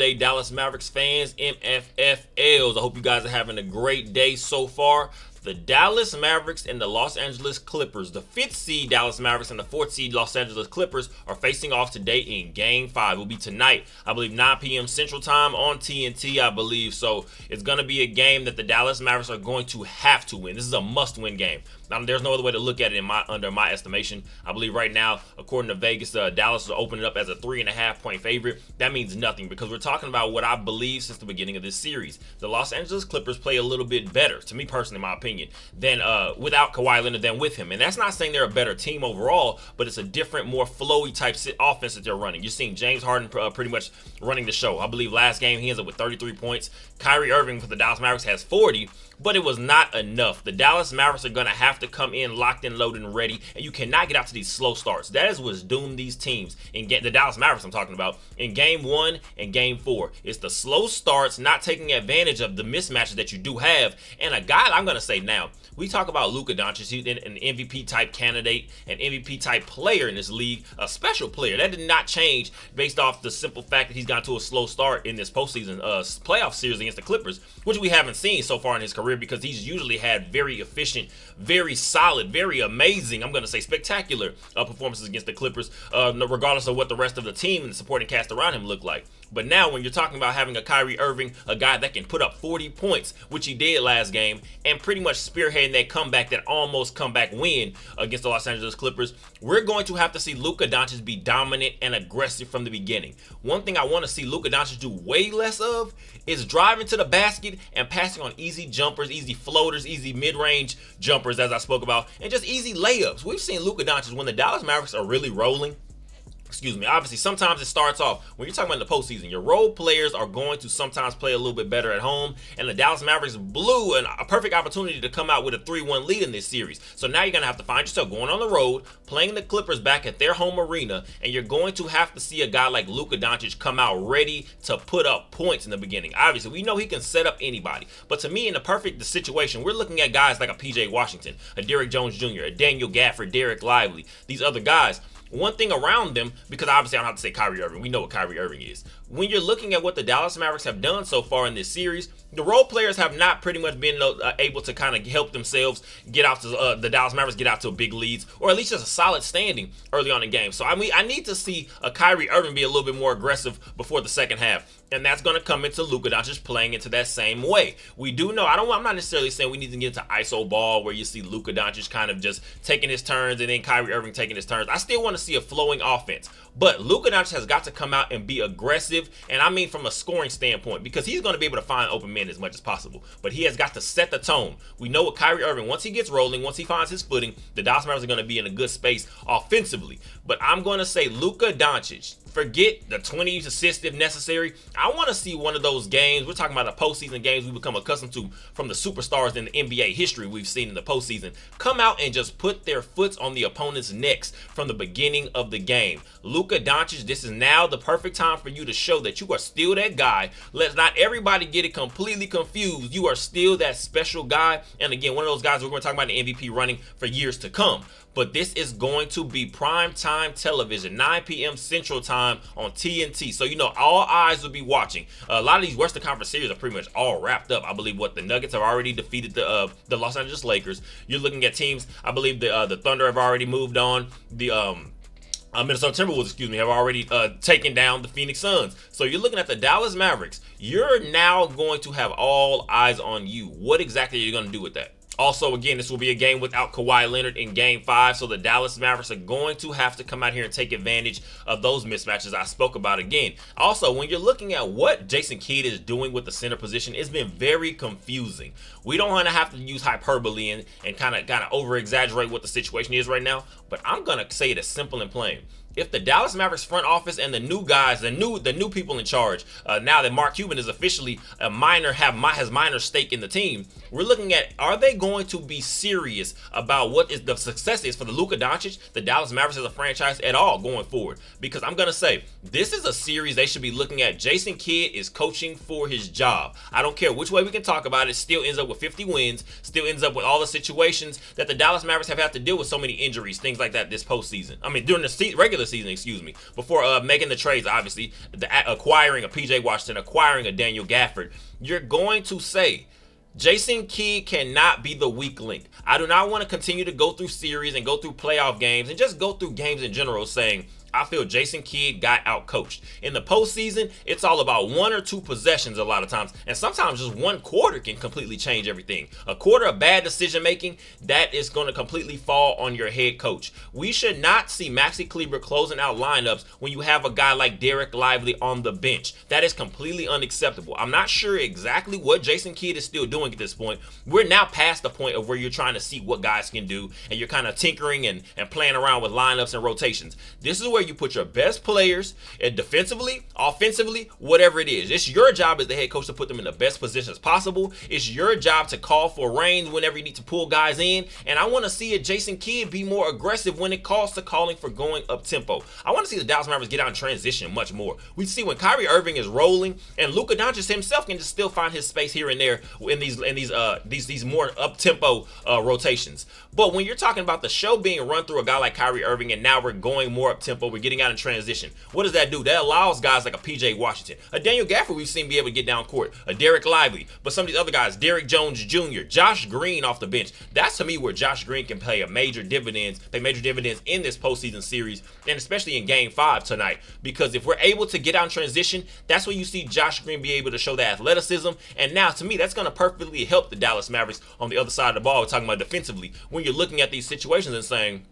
day, Dallas Mavericks fans, MFFLs. I hope you guys are having a great day so far. The Dallas Mavericks and the Los Angeles Clippers, the 5th seed Dallas Mavericks and the 4th seed Los Angeles Clippers, are facing off today in Game 5. It will be tonight, I believe 9 p.m. Central Time on TNT, I believe. So it's going to be a game that the Dallas Mavericks are going to have to win. This is a must-win game. Now, there's no other way to look at it under my estimation. I believe right now, according to Vegas, Dallas is opening up as a 3.5-point favorite. That means nothing because we're talking about what I believe since the beginning of this series. The Los Angeles Clippers play a little bit better, to me personally, in my opinion, than without Kawhi Leonard than with him. And that's not saying they're a better team overall, but it's a different, more flowy type offense that they're running. You're seeing James Harden pretty much running the show. I believe last game he ends up with 33 points. Kyrie Irving for the Dallas Mavericks has 40. But it was not enough. The Dallas Mavericks are going to have to come in locked and loaded and ready, and you cannot get out to these slow starts. That is what's doomed these teams. The Dallas Mavericks I'm talking about in Game 1 and Game 4. It's the slow starts, not taking advantage of the mismatches that you do have. And a guy I'm going to say now, we talk about Luka Doncic. He's an MVP type candidate, an MVP type player in this league, a special player. That did not change based off the simple fact that he's gone to a slow start in this postseason playoff series against the Clippers, which we haven't seen so far in his career because he's usually had very efficient, very solid, very amazing, I'm going to say spectacular performances against the Clippers, regardless of what the rest of the team and the supporting cast around him look like. But now when you're talking about having a Kyrie Irving, a guy that can put up 40 points, which he did last game, and pretty much spearheading that comeback, that almost comeback win against the Los Angeles Clippers, we're going to have to see Luka Doncic be dominant and aggressive from the beginning. One thing I want to see Luka Doncic do way less of is driving to the basket and passing on easy jumpers, easy floaters, easy mid-range jumpers, as I spoke about, and just easy layups. We've seen Luka Doncic when the Dallas Mavericks are really rolling. Obviously, sometimes it starts off, when you're talking about the postseason, your role players are going to sometimes play a little bit better at home, and the Dallas Mavericks blew a perfect opportunity to come out with a 3-1 lead in this series. So now you're going to have to find yourself going on the road, playing the Clippers back at their home arena, and you're going to have to see a guy like Luka Doncic come out ready to put up points in the beginning. Obviously, we know he can set up anybody, but to me, in the perfect situation, we're looking at guys like a PJ Washington, a Derrick Jones Jr., a Daniel Gafford, Derek Lively, these other guys. One thing around them, because obviously I don't have to say Kyrie Irving. We know what Kyrie Irving is. When you're looking at what the Dallas Mavericks have done so far in this series, the role players have not pretty much been able to kind of help themselves get out to the Dallas Mavericks get out to big leads, or at least just a solid standing early on in games. So I need to see a Kyrie Irving be a little bit more aggressive before the second half. And that's going to come into Luka Doncic playing into that same way. We do know, I'm not necessarily saying we need to get into ISO ball where you see Luka Doncic kind of just taking his turns and then Kyrie Irving taking his turns. I still want to see a flowing offense. But Luka Doncic has got to come out and be aggressive, and I mean from a scoring standpoint, because he's going to be able to find open men as much as possible. But he has got to set the tone. We know with Kyrie Irving, once he gets rolling, once he finds his footing, the Dallas Mavericks are going to be in a good space offensively. But I'm going to say Luka Doncic, forget the 20 assists if necessary. I want to see one of those games. We're talking about the postseason games we become accustomed to from the superstars in the NBA history we've seen in the postseason. Come out and just put their foot on the opponent's necks from the beginning of the game. Luka Doncic, this is now the perfect time for you to show that you are still that guy. Let's not everybody get it completely confused. You are still that special guy. And again, one of those guys we're going to talk about in the MVP running for years to come. But this is going to be prime time television, 9 p.m. Central Time on TNT. So, all eyes will be watching. A lot of these Western Conference series are pretty much all wrapped up. I believe the Nuggets have already defeated the Los Angeles Lakers. You're looking at teams, I believe the Thunder have already moved on. The Minnesota Timberwolves, have already taken down the Phoenix Suns. So you're looking at the Dallas Mavericks. You're now going to have all eyes on you. What exactly are you going to do with that? Also, again, this will be a game without Kawhi Leonard in Game 5, so the Dallas Mavericks are going to have to come out here and take advantage of those mismatches I spoke about again. Also, when you're looking at what Jason Kidd is doing with the center position, it's been very confusing. We don't want to have to use hyperbole and kind of over-exaggerate what the situation is right now, but I'm going to say it as simple and plain. If the Dallas Mavericks front office and the new guys, the new people in charge, now that Mark Cuban is officially has minor stake in the team, we're looking at, are they going to be serious about what is the success is for the Luka Doncic, the Dallas Mavericks as a franchise at all going forward? Because I'm going to say, this is a series they should be looking at. Jason Kidd is coaching for his job. I don't care which way we can talk about it, still ends up with 50 wins, still ends up with all the situations that the Dallas Mavericks have had to deal with, so many injuries, things like that this postseason. I mean, during the regular regular season, excuse me, before making the trades, obviously, acquiring a PJ Washington, acquiring a Daniel Gafford, you're going to say, Jason Kidd cannot be the weak link. I do not want to continue to go through series and go through playoff games and just go through games in general saying, I feel Jason Kidd got outcoached. In the postseason, it's all about 1 or 2 possessions a lot of times, and sometimes just 1 quarter can completely change everything. A quarter of bad decision making, that is going to completely fall on your head coach. We should not see Maxi Kleber closing out lineups when you have a guy like Derek Lively on the bench. That is completely unacceptable. I'm not sure exactly what Jason Kidd is still doing at this point. We're now past the point of where you're trying to see what guys can do, and you're kind of tinkering and playing around with lineups and rotations. This is where you put your best players, and defensively, offensively, whatever it is. It's your job as the head coach to put them in the best positions possible. It's your job to call for rain whenever you need to pull guys in. And I want to see a Jason Kidd be more aggressive when it calls to calling for going up tempo. I want to see the Dallas Mavericks get out in transition much more. We see when Kyrie Irving is rolling and Luka Doncic himself can just still find his space here and there in these more up tempo rotations. But when you're talking about the show being run through a guy like Kyrie Irving, and now we're going more up tempo, we're getting out in transition. What does that do? That allows guys like a PJ Washington, a Daniel Gafford we've seen be able to get down court, a Derek Lively, but some of these other guys, Derrick Jones Jr., Josh Green off the bench. That's to me where Josh Green can pay major dividends in this postseason series, and especially in Game 5 tonight. Because if we're able to get out in transition, that's where you see Josh Green be able to show the athleticism. And now, to me, that's going to perfectly help the Dallas Mavericks on the other side of the ball. We're talking about defensively. When you're looking at these situations and saying,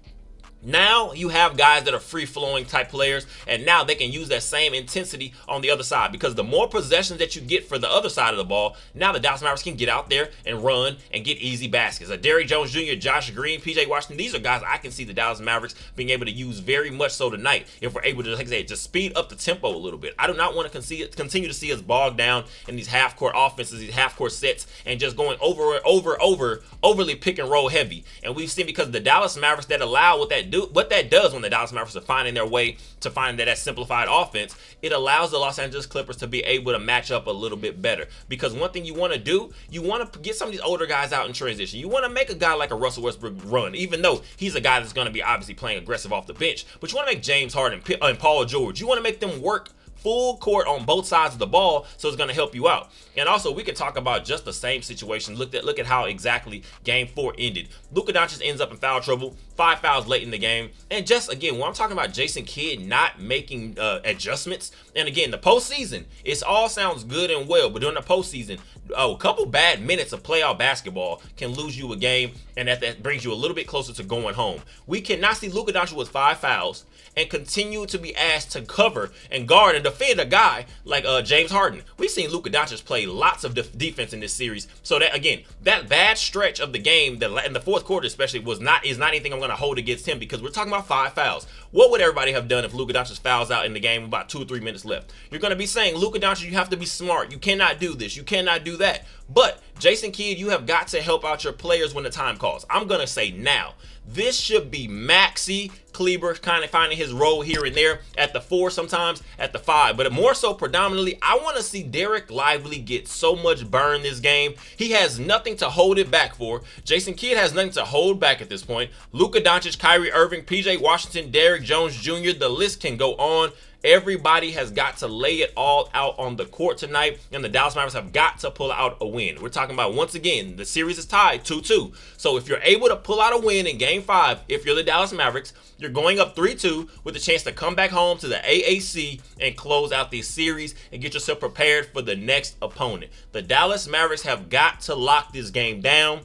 now you have guys that are free-flowing type players, and now they can use that same intensity on the other side, because the more possessions that you get for the other side of the ball, now the Dallas Mavericks can get out there and run and get easy baskets. A Derrick Jones Jr., Josh Green, PJ Washington, these are guys I can see the Dallas Mavericks being able to use very much so tonight if we're able to, like I said, just speed up the tempo a little bit. I do not want to continue to see us bogged down in these half-court offenses, these half-court sets, and just going overly pick and roll heavy. And we've seen, because the Dallas Mavericks that allow what that does when the Dallas Mavericks are finding their way to find that simplified offense, it allows the Los Angeles Clippers to be able to match up a little bit better. Because one thing you want to do, you want to get some of these older guys out in transition. You want to make a guy like a Russell Westbrook run, even though he's a guy that's going to be obviously playing aggressive off the bench. But you want to make James Harden and Paul George, you want to make them work full court on both sides of the ball, so it's going to help you out. And also, we can talk about just the same situation. Look at how exactly Game 4 ended. Luka Doncic ends up in foul trouble, 5 fouls late in the game. And just, again, when I'm talking about Jason Kidd not making adjustments, and again, the postseason, it all sounds good and well, but during the postseason, a couple bad minutes of playoff basketball can lose you a game, and that brings you a little bit closer to going home. We cannot see Luka Doncic with 5 fouls and continue to be asked to cover and guard and defend a guy like James Harden. We've seen Luka Doncic play lots of defense in this series. So that, again, that bad stretch of the game in the fourth quarter especially is not anything I'm going to hold against him, because we're talking about 5 fouls. What would everybody have done if Luka Doncic fouls out in the game with about 2 or 3 minutes left? You're going to be saying, Luka Doncic, you have to be smart. You cannot do this. You cannot do that. But Jason Kidd, you have got to help out your players when the time calls. I'm going to say now, this should be Maxi Kleber kind of finding his role here and there at the 4, sometimes at the 5. But more so predominantly, I want to see Derek Lively get so much burn this game. He has nothing to hold it back for. Jason Kidd has nothing to hold back at this point. Luka Doncic, Kyrie Irving, PJ Washington, Derrick Jones Jr., the list can go on. Everybody has got to lay it all out on the court tonight, and the Dallas Mavericks have got to pull out a win. We're talking about, once again, the series is tied 2-2. So if you're able to pull out a win in Game 5, if you're the Dallas Mavericks, you're going up 3-2 with a chance to come back home to the AAC and close out this series and get yourself prepared for the next opponent. The Dallas Mavericks have got to lock this game down.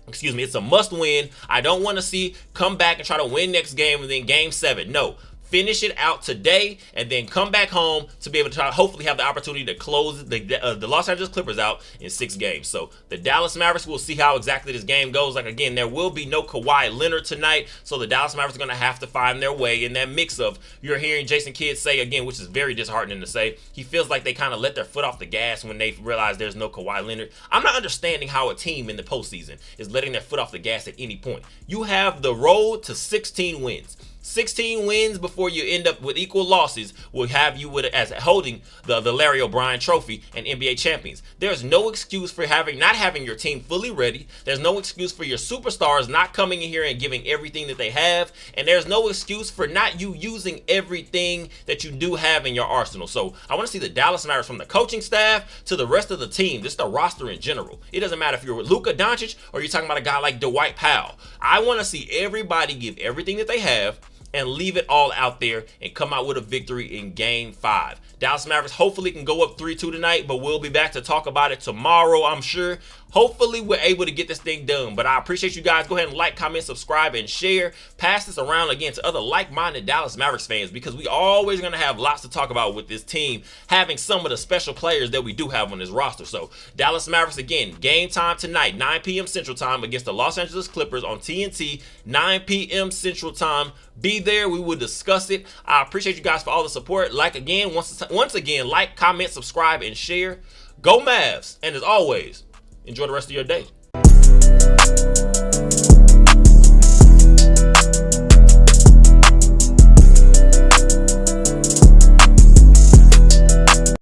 Excuse me, it's a must win. I don't want to see come back and try to win next game and then Game 7. No. Finish it out today and then come back home to be able to hopefully have the opportunity to close the Los Angeles Clippers out in 6 games. So the Dallas Mavericks, will see how exactly this game goes. Like, again, there will be no Kawhi Leonard tonight, so the Dallas Mavericks are going to have to find their way in that mix of, you're hearing Jason Kidd say, again, which is very disheartening to say, he feels like they kind of let their foot off the gas when they realize there's no Kawhi Leonard. I'm not understanding how a team in the postseason is letting their foot off the gas at any point. You have the road to 16 wins. 16 wins before you end up with equal losses will have you with as holding the Larry O'Brien Trophy and NBA champions. There's no excuse for not having your team fully ready. There's no excuse for your superstars not coming in here and giving everything that they have, and there's no excuse for not you using everything that you do have in your arsenal. So I want to see the Dallas Mavericks, from the coaching staff to the rest of the team, just the roster in general. It doesn't matter if you're with Luka Doncic or you're talking about a guy like Dwight Powell. I want to see everybody give everything that they have and leave it all out there and come out with a victory in Game 5. Dallas Mavericks hopefully can go up 3-2 tonight, but we'll be back to talk about it tomorrow, I'm sure. Hopefully we're able to get this thing done. But I appreciate you guys. Go ahead and like, comment, subscribe, and share. Pass this around again to other like-minded Dallas Mavericks fans, because we always going to have lots to talk about with this team having some of the special players that we do have on this roster. So Dallas Mavericks, again, game time tonight, 9 p.m. Central Time against the Los Angeles Clippers on TNT, 9 p.m. Central Time. Be there. We will discuss it. I appreciate you guys for all the support. Like again, once again, like, comment, subscribe, and share. Go Mavs. And as always, enjoy the rest of your day.